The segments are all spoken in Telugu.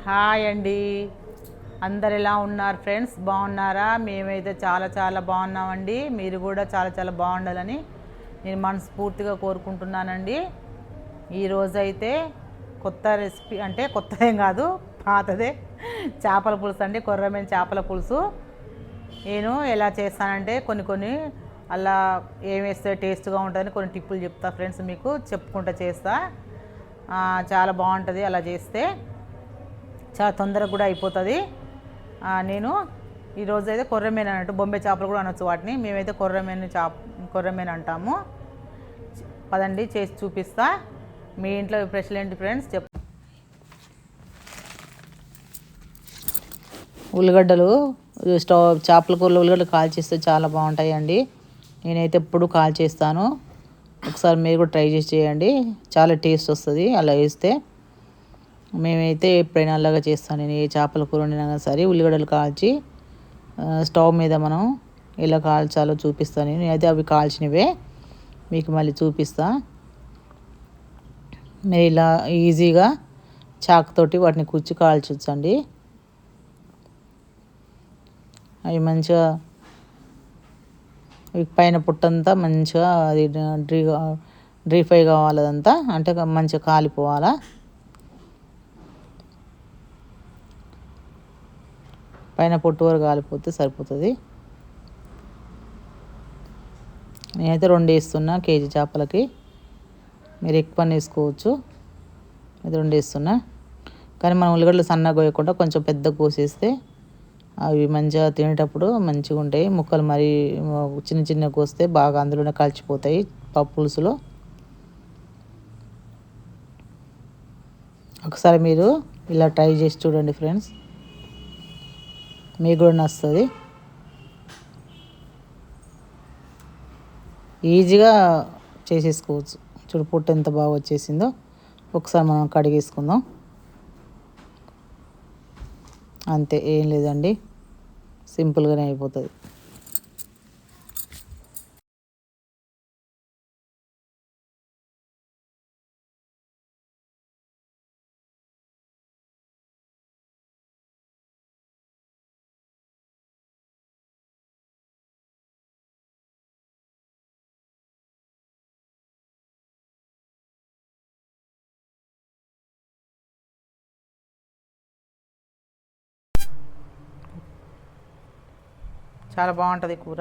హాయ్ అండి, అందరు ఎలా ఉన్నారు ఫ్రెండ్స్? బాగున్నారా? మేమైతే చాలా చాలా బాగున్నామండి. మీరు కూడా చాలా చాలా బాగుండాలని నేను మనస్ఫూర్తిగా కోరుకుంటున్నానండి. ఈరోజు అయితే కొత్త రెసిపీ, అంటే కొత్తదేం కాదు, పాతదే, చేపల పులుసు అండి. కొర్రమీన చేపల పులుసు నేను ఎలా చేస్తానంటే కొన్ని అలా ఏం వేస్తే టేస్ట్గా ఉంటుందని కొన్ని టిప్పులు చెప్తా ఫ్రెండ్స్, మీకు చెప్పుకుంటా చేస్తా. చాలా బాగుంటుంది అలా చేస్తే, చాలా తొందరగా కూడా అయిపోతుంది. నేను ఈరోజు అయితే కొర్రమీన అన్నట్టు, బొంబే చేపలు కూడా అనొచ్చు వాటిని, మేమైతే కొర్రమీన అంటాము. పదండి చేసి చూపిస్తా. మీ ఇంట్లో స్పెషల్ ఏంటి ఫ్రెండ్స్ ఉల్లిగడ్డలు చేపల కూరలో ఉల్లిగడ్డలు కాల్చేస్తే చాలా బాగుంటాయండి. నేనైతే ఎప్పుడు కాల్చేస్తాను. ఒకసారి మీరు కూడా ట్రై చేసి చేయండి, చాలా టేస్ట్ వస్తుంది అలా వేస్తే. మేమైతే ఎప్పుడైనా అలాగా చేస్తాను. నేను ఏ చేపల కూర వండినా సరే ఉల్లిగడ్డలు కాల్చి స్టవ్ మీద మనం ఎలా కాల్చాలో చూపిస్తాను. నేనైతే అవి కాల్చినవే మీకు మళ్ళీ చూపిస్తా. మీరు ఇలా ఈజీగా చాకుతోటి వాటిని కుచ్చి కాల్చొచ్చండి. అవి మంచిగా పైన పుట్టంతా మంచిగా అది డ్రీ ఫ్రై కావాలి, అదంతా అంటే మంచిగా కాలిపోవాలా. పైన పొట్టు వరకు కాలిపోతే సరిపోతుంది. నేనైతే 2 వేస్తున్నా కేజీ చేపలకి. మీరు ఎక్కువ వేసుకోవచ్చు. ఇది 2 వేస్తున్నా. కానీ మనం ఉల్లిగడ్డలు సన్నగా కోయకుండా కొంచెం పెద్దగా కోసేస్తే అవి మంచిగా తినేటప్పుడు మంచిగా ఉంటాయి. ముక్కలు మరి చిన్న చిన్నగా కోస్తే బాగా అందులోనే కలిసిపోతాయి పప్పు పులుసులో. ఒకసారి మీరు ఇలా ట్రై చేసి చూడండి ఫ్రెండ్స్, మీకు కూడా నచ్చుతుంది. ఈజీగా చేసేసుకోవచ్చు. చూడు పొట్టు ఎంత బాగా వచ్చేసిందో. ఒకసారి మనం కడిగేసుకుందాం. అంతే, ఏం లేదండి, సింపుల్గానే అయిపోతుంది. చాలా బాగుంటుంది కూర.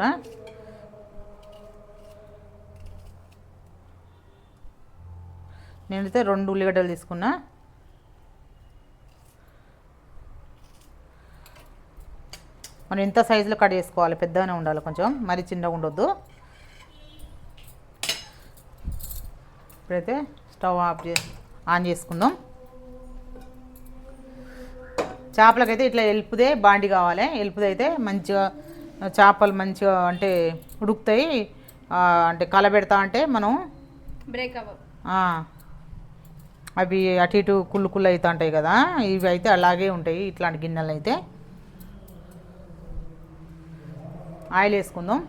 నేనైతే 2 ఉల్లిగడ్డలు తీసుకున్నా. మనం ఇంత సైజులో కట్ చేసుకోవాలి, పెద్దగానే ఉండాలి, కొంచెం మరి చిన్నగా ఉండొద్దు. ఇప్పుడైతే స్టవ్ ఆన్ చేసుకుందాం. చేపలకైతే ఇట్లా ఎలుపుదే బాండి కావాలి. ఎలుపుది అయితే మంచిగా చేపలు మంచిగా అంటే ఉడుకుతాయి. అంటే కలబెడతా అంటే మనం బ్రేక్ అవ్వ, అవి అటు ఇటు కుళ్ళు అవుతూ ఉంటాయి కదా, ఇవి అయితే అలాగే ఉంటాయి ఇట్లాంటి గిన్నెలు అయితే. ఆయిల్ వేసుకుందాం.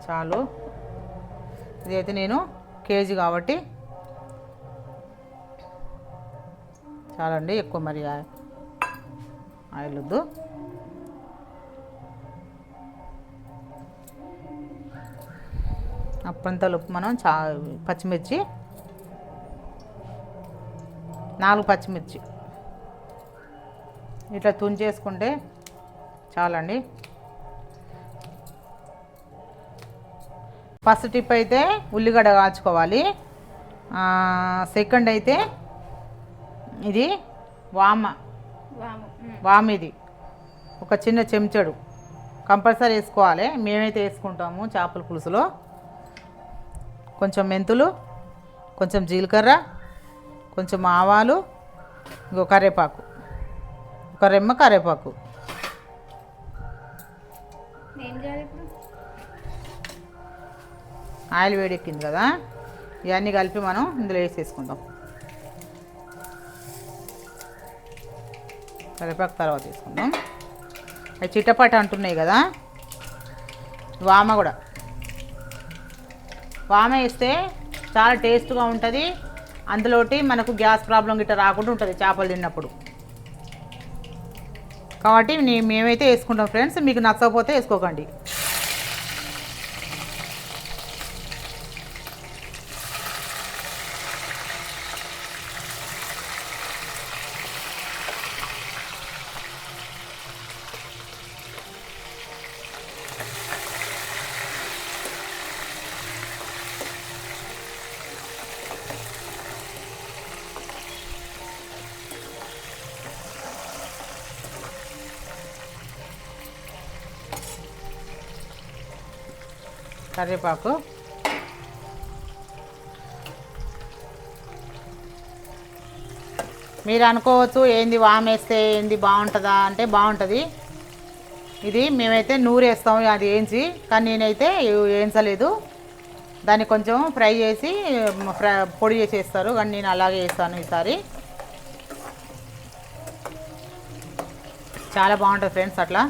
చాలు. ఇదైతే నేను కేజీ కాబట్టి చాలండి, ఎక్కువ మరి ఆయిల్ వద్దు. అప్పంతలోపు మనం పచ్చిమిర్చి 4 పచ్చిమిర్చి ఇట్లా తుంచేసుకుంటే చాలండి. ఫస్ట్ టిప్ అయితే ఉల్లిగడ్డ కాల్చుకోవాలి. సెకండ్ అయితే ఇది వామ్ ఇది ఒక చిన్న చెంచాడు కంపల్సరీ వేసుకోవాలి. మేమైతే వేసుకుంటాము చేపల పులుసులో. కొంచెం మెంతులు, కొంచెం జీలకర్ర, కొంచెం ఆవాలు, ఇంకో కరివేపాకు, ఒక రెమ్మ కరివేపాకు. ఆయిల్ వేడెక్కింది కదా, ఇవన్నీ కలిపి మనం ఇందులో వేసేసుకుందాం. కరివేపాకు తర్వాత వేసుకుందాం. అవి చిట్టపట అంటున్నాయి కదా, వామ కూడా. వామ వేస్తే చాలా టేస్ట్గా ఉంటుంది. అందులోటి మనకు గ్యాస్ ప్రాబ్లం గిట్ట రాకుండా ఉంటుంది చేపలు తిన్నప్పుడు. కాబట్టి మేమైతే వేసుకుంటాం ఫ్రెండ్స్, మీకు నచ్చకపోతే వేసుకోకండి. కరివేపాకు, మీరు అనుకోవచ్చు ఏంది వామేస్తే ఏంది బాగుంటుందా అంటే బాగుంటుంది. ఇది మేమైతే నూరేస్తాం అది వేయించి, కానీ నేనైతే వేయించలేదు. దాన్ని కొంచెం ఫ్రై చేసి పొడి చేసేస్తారు, కానీ నేను అలాగే వేస్తాను ఈసారి. చాలా బాగుంటుంది ఫ్రెండ్స్ అట్లా.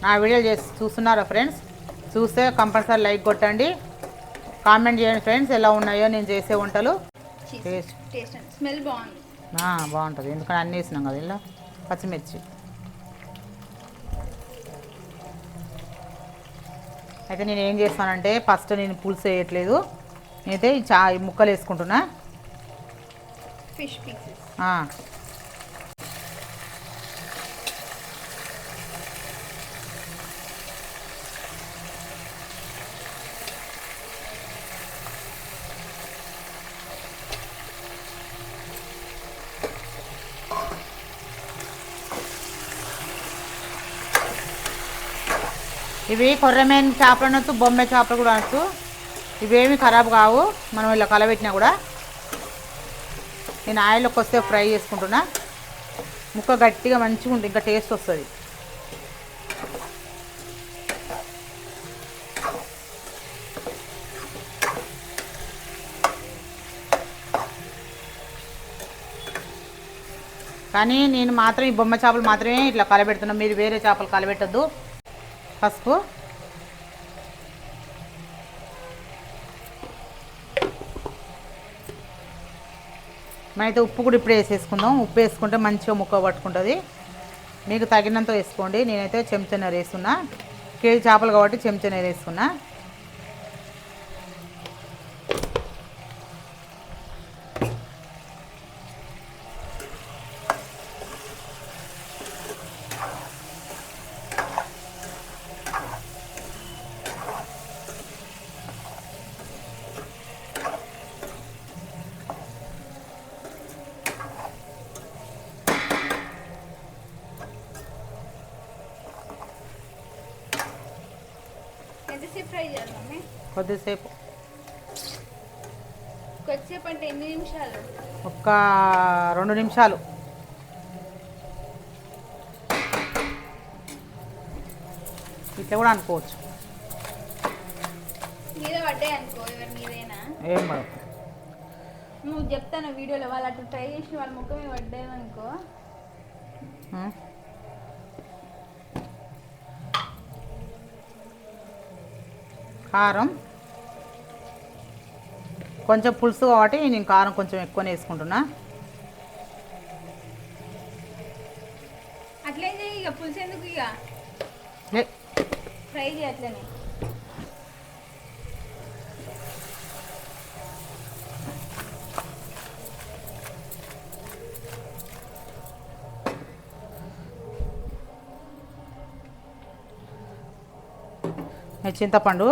నా వీడియోలు చూస్తున్నారా ఫ్రెండ్స్? చూస్తే కంపల్సరీ లైక్ కొట్టండి, కామెంట్ చేయండి ఫ్రెండ్స్ ఎలా ఉన్నాయో నేను చేసే వంటలు. స్మెల్ బాగుంది, బాగుంటుంది ఎందుకంటే అన్నీ వేసినాం కదా ఇలా. పచ్చిమిర్చి అయితే నేను ఏం చేస్తానంటే ఫస్ట్ నేను పులుసు వేయట్లేదు, నేనైతే ఈ ముక్కలు వేసుకుంటున్నా. ఫిష్ పీసెస్ ఇవి కొర్రమేన్ చేపలు అనొచ్చు, బొమ్మె చేపలు కూడా అనొచ్చు. ఇవేమి ఖరాబ్ కావు మనం ఇలా కలబెట్టినా కూడా. నేను ఆయిల్లోకి వస్తే ఫ్రై చేసుకుంటున్నా. ముక్క గట్టిగా మంచిగా ఉంటుంది, ఇంకా టేస్ట్ వస్తుంది. కానీ నేను మాత్రం ఈ బొమ్మ చేపలు మాత్రమే ఇట్లా కలబెడుతున్నాను, మీరు వేరే చేపలు కలబెట్టద్దు. పసుపు, మనమైతే ఉప్పు కూడా ఇప్పుడే వేసేసుకుందాం. ఉప్పు వేసుకుంటే మంచిగా ముక్క పట్టుకుంటుంది. మీకు తగినంత వేసుకోండి. నేనైతే చెంచాన్నర వేస్తున్నా, కేజీ చేపలు కాబట్టి చెంచాన్నర వేసుకున్నా. ఫ్రై చేయాలి మమ్మీ? కొద్దిసేపు అంటే ఎన్ని నిమిషాలు? ఒక్క 2 నిమిషాలు. ఇట్లా కూడా అనుకోవచ్చు. మీద పడ్డాయి అనుకో, ఎవరి మీదైనా ఏం పడవు. నువ్వు చెప్తాను వీడియోలో, వాళ్ళు అట్లా ట్రై చేసి వాళ్ళ ముఖం మీద పడ్డాయి అనుకో. కారం కొంచెం పులుసు కాబట్టి నేను కారం కొంచెం ఎక్కువనే వేసుకుంటున్నా. అట్లే ఇక పులుసు ఎందుకు, ఇక ఫ్రై చేయట్లేనే. చింతపండు,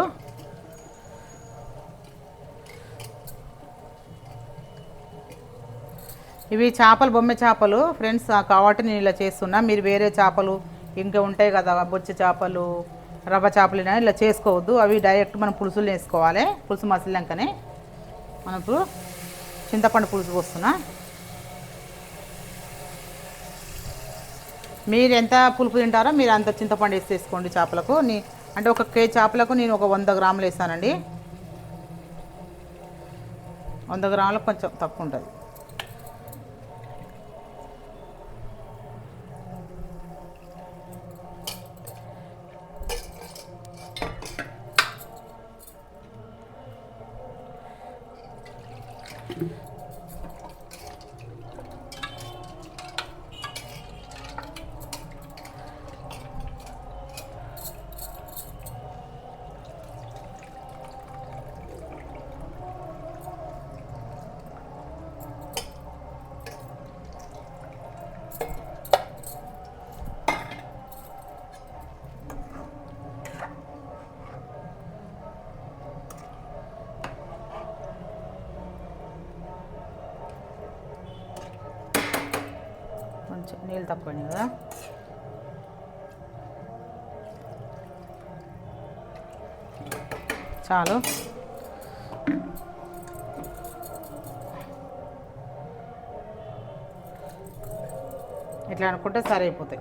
ఇవి చేపలు బొమ్మె చేపలు ఫ్రెండ్స్ కాబట్టి నేను ఇలా చేస్తున్నా. మీరు వేరే చేపలు ఇంకా ఉంటాయి కదా, బొచ్చె చేపలు, రవ్వ చేపలు ఇలా చేసుకోవద్దు. అవి డైరెక్ట్ మనం పులుసులు వేసుకోవాలి. పులుసు మసిలినాకనే మనకు చింతపండు పులుసు పోస్తున్నా. మీరు ఎంత పులుపు తింటారో మీరు అంత చింతపండు వేసేసుకోండి చేపలకు. అంటే ఒక కేజీ చేపలకు నేను ఒక 100 గ్రాములు వేస్తానండి. 100 గ్రాములకు కొంచెం తక్కువ ఉంటుంది. నీళ్ళు తక్కువైనాయి కదా. చాలు. ఇట్లా అనుకుంటే సరే అయిపోతాయి.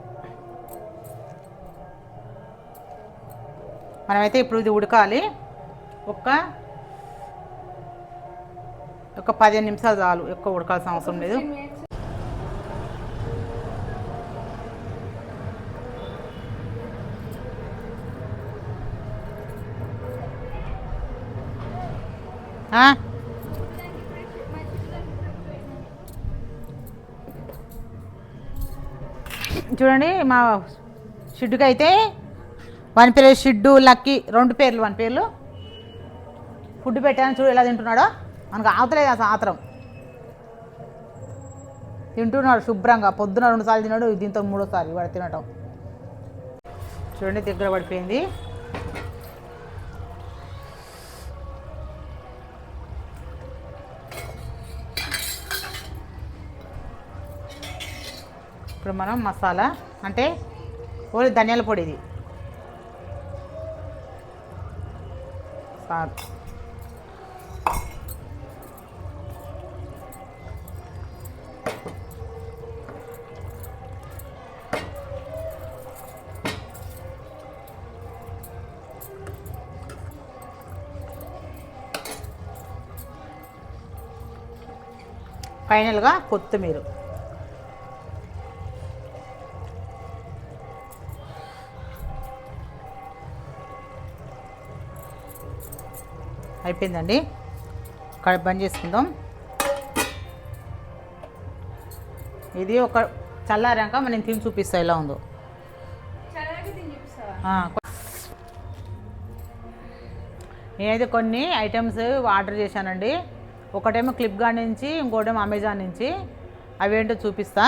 మనమైతే ఇప్పుడు ఇది ఉడకాలి. ఒక 15 నిమిషాలు చాలు, ఎక్కువ ఉడకాల్సిన అవసరం లేదు. చూడండి మా షిడ్డుకి అయితే వన్ పేరు షిడ్డు, లక్కీ 2 పేర్లు, 1 పేర్లు ఫుడ్ పెట్టాను. చూడు ఎలా తింటున్నాడో, మనకు ఆగుతలేదు అసలు ఆత్రం. తింటున్నాడు శుభ్రంగా. పొద్దున 2 సార్లు తిన్నాడు, దీంతో 3వ సారి వాడు తినటం. చూడండి దగ్గర పడిపోయింది. ఇప్పుడు మనం మసాలా అంటే ఓన్లీ ధనియాల పొడి, ఇది సార్. ఫైనల్గా కొత్తిమీర. అయిపోయిందండి. కడుపు బంద్ చేసుకుందాం. ఇది ఒక చల్లారాక మనం తిని చూపిస్తా ఎలా ఉందో. నేనైతే కొన్ని ఐటమ్స్ ఆర్డర్ చేశానండి. ఒకటేమో ఫ్లిప్కార్ట్ నుంచి, ఇంకోటేమో అమెజాన్ నుంచి. అవేంటో చూపిస్తా.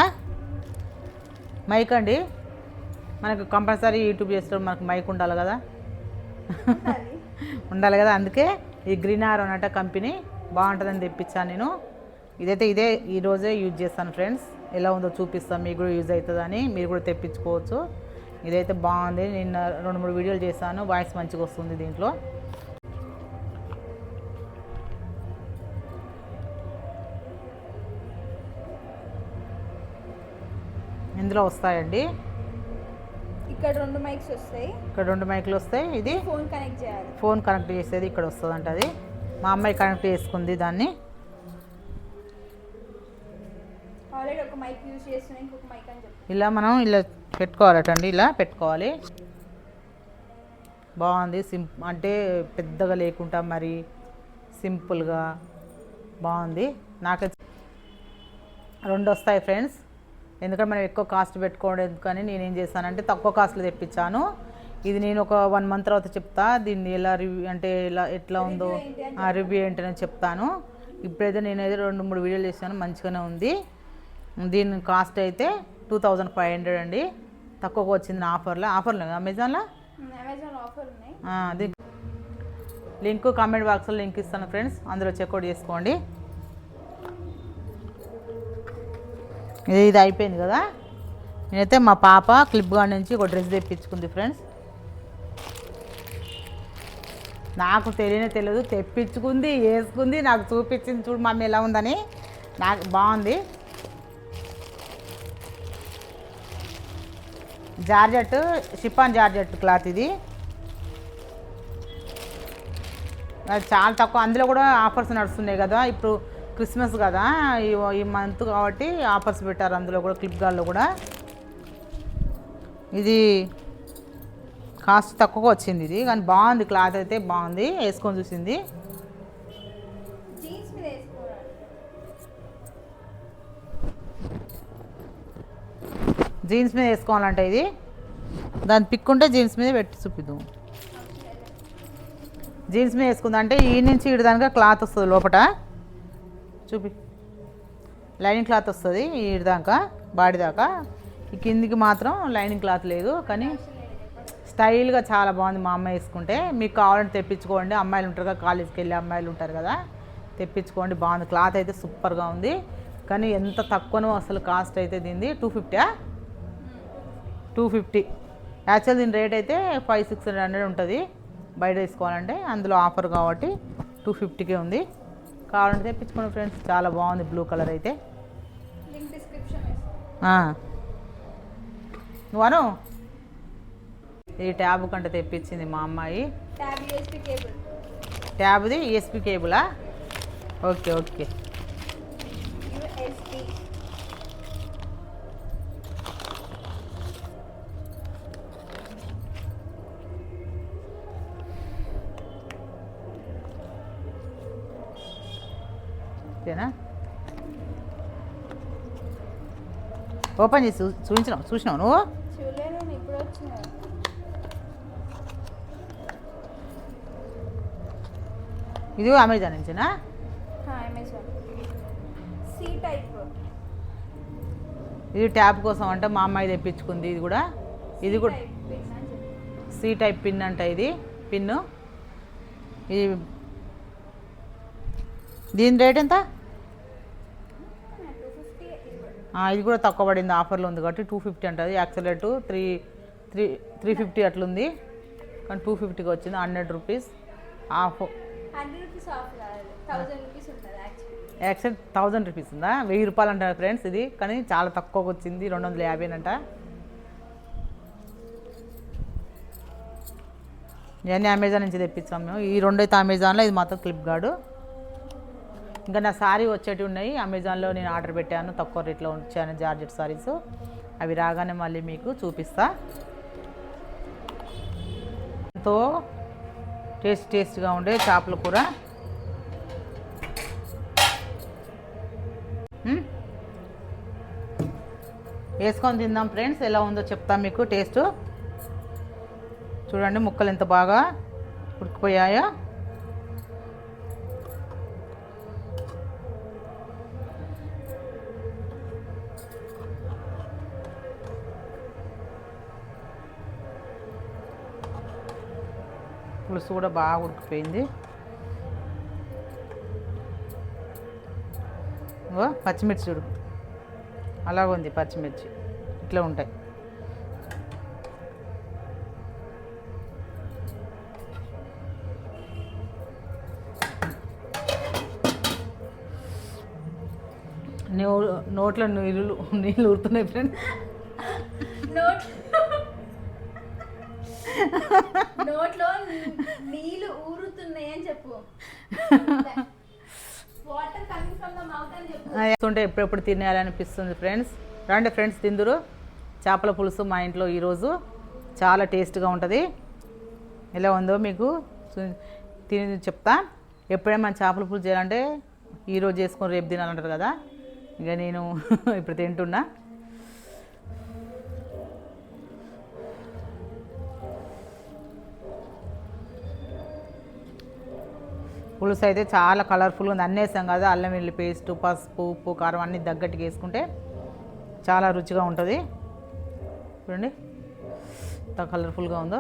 మైక్ అండి, మనకు కంపల్సరీ యూట్యూబ్ చేస్తాం, మనకు మైక్ ఉండాలి కదా. ఉండాలి కదా, అందుకే ఈ గ్రీన్ ఆరో అన్నట్టు కంపెనీ బాగుంటుందని తెప్పించాను నేను. ఇదే ఈరోజే యూజ్ చేస్తాను ఫ్రెండ్స్. ఎలా ఉందో చూపిస్తాను, మీకు కూడా యూజ్ అవుతుందని. మీరు కూడా తెప్పించుకోవచ్చు. ఇదైతే బాగుంది. నిన్న 2-3 వీడియోలు చేశాను, వాయిస్ మంచిగా వస్తుంది దీంట్లో. ఇందులో వస్తాయండి. ఇక్కడ 2 మైక్స్ వస్తాయి. ఇక్కడ 2 మైక్లు వస్తాయి. ఇది ఫోన్ కనెక్ట్ చేయాలి. ఫోన్ కనెక్ట్ చేసేది ఇక్కడ వస్తుంది అంట. అది మా అమ్మాయి కనెక్ట్ చేసుకుంది దాన్ని. ఆల్రెడీ ఒక మైక్ యూజ్ చేస్తున్నా, ఇంకొక మైక్ అని చెప్పి ఇలా మనం ఇలా పెట్టుకోవాలటండి. ఇలా పెట్టుకోవాలి. బాగుంది. అంటే పెద్దగా లేకుండా మరి సింపుల్గా బాగుంది. నాకైతే 2 వస్తాయి ఫ్రెండ్స్. ఎందుకంటే మనం ఎక్కువ కాస్ట్ పెట్టుకోవడం ఎందుకని నేనేం చేస్తానంటే తక్కువ కాస్ట్లో తెప్పించాను. ఇది నేను ఒక 1 మంత్ తర్వాత చెప్తా దీన్ని ఎలా రివ్యూ అంటే ఎట్లా ఉందో రివ్యూ ఏంటని చెప్తాను. ఇప్పుడైతే నేనైతే 2-3 వీడియోలు చేశాను, మంచిగానే ఉంది. దీని కాస్ట్ అయితే 2500 అండి. తక్కువగా వచ్చింది ఆఫర్లో అమెజాన్లో ఆఫర్ ఉన్నాయి. దీనికి లింక్ కామెంట్ బాక్స్లో లింక్ ఇస్తాను ఫ్రెండ్స్, అందులో చెక్అవుట్ చేసుకోండి. ఇది అయిపోయింది కదా. నేనైతే మా పాప ఫ్లిప్కార్ట్ నుంచి ఒక డ్రెస్ తెప్పించుకుంది ఫ్రెండ్స్. నాకు తెలియదు, తెప్పించుకుంది, వేసుకుంది, నాకు చూపించింది. చూడు మమ్మీ ఎలా ఉందని. నాకు బాగుంది. జార్జెట్, షిఫాన్ జార్జెట్ క్లాత్ ఇది. చాలా తక్కువ. అందులో కూడా ఆఫర్స్ నడుస్తున్నాయి కదా, ఇప్పుడు క్రిస్మస్ కదా ఈ మంత్ కాబట్టి ఆఫర్స్ పెట్టారు అందులో కూడా, ఫ్లిప్కార్ట్లో కూడా. ఇది కాస్ట్ తక్కువగా వచ్చింది ఇది, కానీ బాగుంది. క్లాత్ అయితే బాగుంది. వేసుకొని చూసింది. జీన్స్ మీద వేసుకోవాలంటే ఇది దాని పిక్ ఉంటే జీన్స్ మీద పెట్టి చూపిద్దాం. జీన్స్ మీద వేసుకుందంటే ఈ నుంచి ఇటు దానిగా క్లాత్ వస్తుంది లోపల. చూపి లైనింగ్ క్లాత్ వస్తుంది ఇటు దాకా, బాడీ దాకా. ఈ కిందికి మాత్రం లైనింగ్ క్లాత్ లేదు, కానీ స్టైల్గా చాలా బాగుంది. మా అమ్మాయి వేసుకుంటే మీకు కావాలంటే తెప్పించుకోండి. అమ్మాయిలు ఉంటారు కదా, కాలేజీకి వెళ్ళే అమ్మాయిలు ఉంటారు కదా, తెప్పించుకోండి. బాగుంది. క్లాత్ అయితే సూపర్గా ఉంది. కానీ ఎంత తక్కువనో అసలు కాస్ట్ అయితే దీనిది 250 250. యాక్చువల్ దీని రేట్ అయితే 500-600 ఉంటుంది బయట తీసుకోవాలంటే. అందులో ఆఫర్ కాబట్టి 250కే ఉంది. కావాలంటే తెప్పించుకోండి ఫ్రెండ్స్. చాలా బాగుంది బ్లూ కలర్ అయితే. లింక్ డిస్క్రిప్షన్ నువ్వు ఈ ట్యాబ్ కంటే తెప్పించింది మా అమ్మాయి. Tab USB cable. ట్యాబ్ది యూఎస్బీ కేబులా? Okay okay. యూఎస్బీ. ఓకేనా? ఓపెన్ చేసి చూసినావు నువ్వు? చూడలేదు, నేను ఇప్పుడు వచ్చినా. ఇది అమెజాన్ నుంచినా? అమెజాన్. C type. ఇది ట్యాబ్ కోసం అంటే మా అమ్మాయి తెప్పించుకుంది. ఇది కూడా సి టైప్ పిన్ అంట. ఇది పిన్ను. ఇది దీని రేట్ ఎంత? ఇది కూడా తక్కువ పడింది, ఆఫర్లో ఉంది కాబట్టి 250 అంటుంది. యాక్చువల్ రేటు 350 అట్లుంది, కానీ 250కి వచ్చింది. 100 రూపీస్ ఆఫ్. 100 రూపీస్ ఆఫ్ కాదు, 1000 రూపీస్ ఉంటుంది యాక్చువల్ 1000 రూపీస్ ఉందా? 1000 రూపాయలు అంటారు ఫ్రెండ్స్ ఇది, కానీ చాలా తక్కువకి వచ్చింది. 250 అంట. ఇవన్నీ అమెజాన్ నుంచి తెప్పించాం మేము. ఈ రెండైతే అమెజాన్లో, ఇది మాత్రం ఫ్లిప్కార్ట్. ఇంకా నా సారీ వచ్చేటివి ఉన్నాయి అమెజాన్లో. నేను ఆర్డర్ పెట్టాను, తక్కువ రేట్లో వచ్చాను జార్జెట్ సారీస్. అవి రాగానే మళ్ళీ మీకు చూపిస్తా. ఎంతో టేస్ట్గా ఉండే చేపల కూర. వేసుకొని తిందాం ఫ్రెండ్స్. ఎలా ఉందో చెప్తాం మీకు టేస్ట్. చూడండి ముక్కలు ఎంత బాగా ఉడికిపోయాయో. పులుసు కూడా బాగా ఉడికిపోయింది. పచ్చిమిర్చి చూడు, అలాగ ఉంది. పచ్చిమిర్చి ఇట్లా ఉంటాయి. నోట్లో నీళ్ళు ఊరుతున్నాయి ఫ్రెండ్స్. నోట్లో నీళ్ళు ఊరుతున్నాయి అని చెప్పు. Water coming from the mouth అని చెప్పు. ఉంటే ఎప్పుడెప్పుడు తినేయాలనిపిస్తుంది ఫ్రెండ్స్. రండి ఫ్రెండ్స్ తిందురు. చేపల పులుసు మా ఇంట్లో ఈరోజు చాలా టేస్ట్గా ఉంటుంది. ఎలా ఉందో మీకు తిని చెప్తా. ఎప్పుడైనా మన చేపల పులుసు చేయాలంటే ఈరోజు చేసుకొని రేపు తినాలంటారు కదా, ఇక నేను ఇప్పుడు తింటున్నా. పులుసు అయితే చాలా కలర్ఫుల్గా ఉంది. అన్నీ వేసాం కదా, అల్లం వెల్లుల్లి పేస్ట్, పసుపు, ఉప్పు, కారం అన్నీ తగ్గట్టుగా వేసుకుంటే చాలా రుచిగా ఉంటుంది. చూడండి ఎంత కలర్ఫుల్గా ఉందో.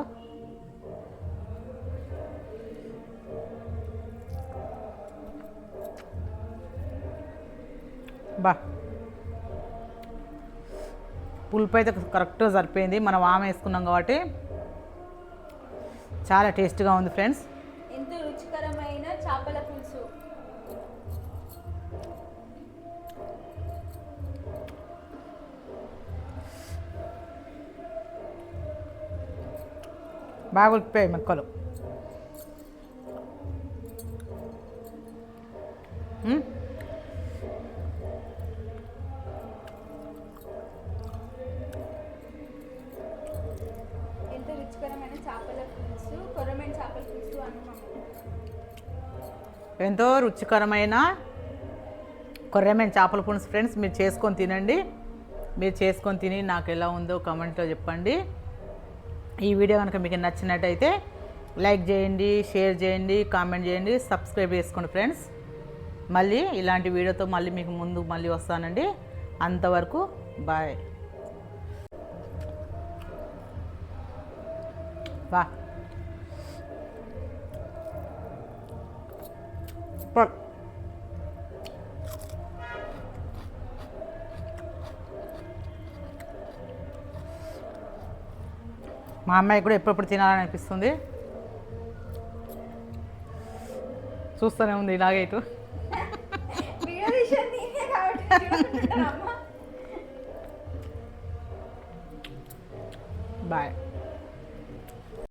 బా పులుపు అయితే కరెక్ట్గా సరిపోయింది. మనం వామ వేసుకున్నాం కాబట్టి చాలా టేస్ట్గా ఉంది ఫ్రెండ్స్. ఎంతో రుచికరమైన చేపల పులుసు. బాగా ఉడికిపోయాయి ముక్కలు. ఎంతో రుచికరమైన చేపల పులుసు, కొర్రమైన చేపల పులుసు అన్నమాట. ఎంతో రుచికరమైన కొర్రమైన చేపల పులుసు ఫ్రెండ్స్. మీరు చేసుకొని తినండి. మీరు చేసుకొని తిని నాకు ఎలా ఉందో కామెంట్లో చెప్పండి. ఈ వీడియో కనుక మీకు నచ్చినట్టయితే లైక్ చేయండి, షేర్ చేయండి, కామెంట్ చేయండి, సబ్స్క్రైబ్ చేసుకోండి ఫ్రెండ్స్. మళ్ళీ ఇలాంటి వీడియోతో మళ్ళీ మీకు ముందు మళ్ళీ వస్తానండి. అంతవరకు బాయ్. బా మా అమ్మాయి కూడా ఎప్పుడెప్పుడు తినాలని అనిపిస్తుంది. చూస్తూనే ఉంది ఇలాగే ఇటు. వీడియో తీసేది నేనే కాబట్టి చూసుకుంటానమ్మా. బాయ్.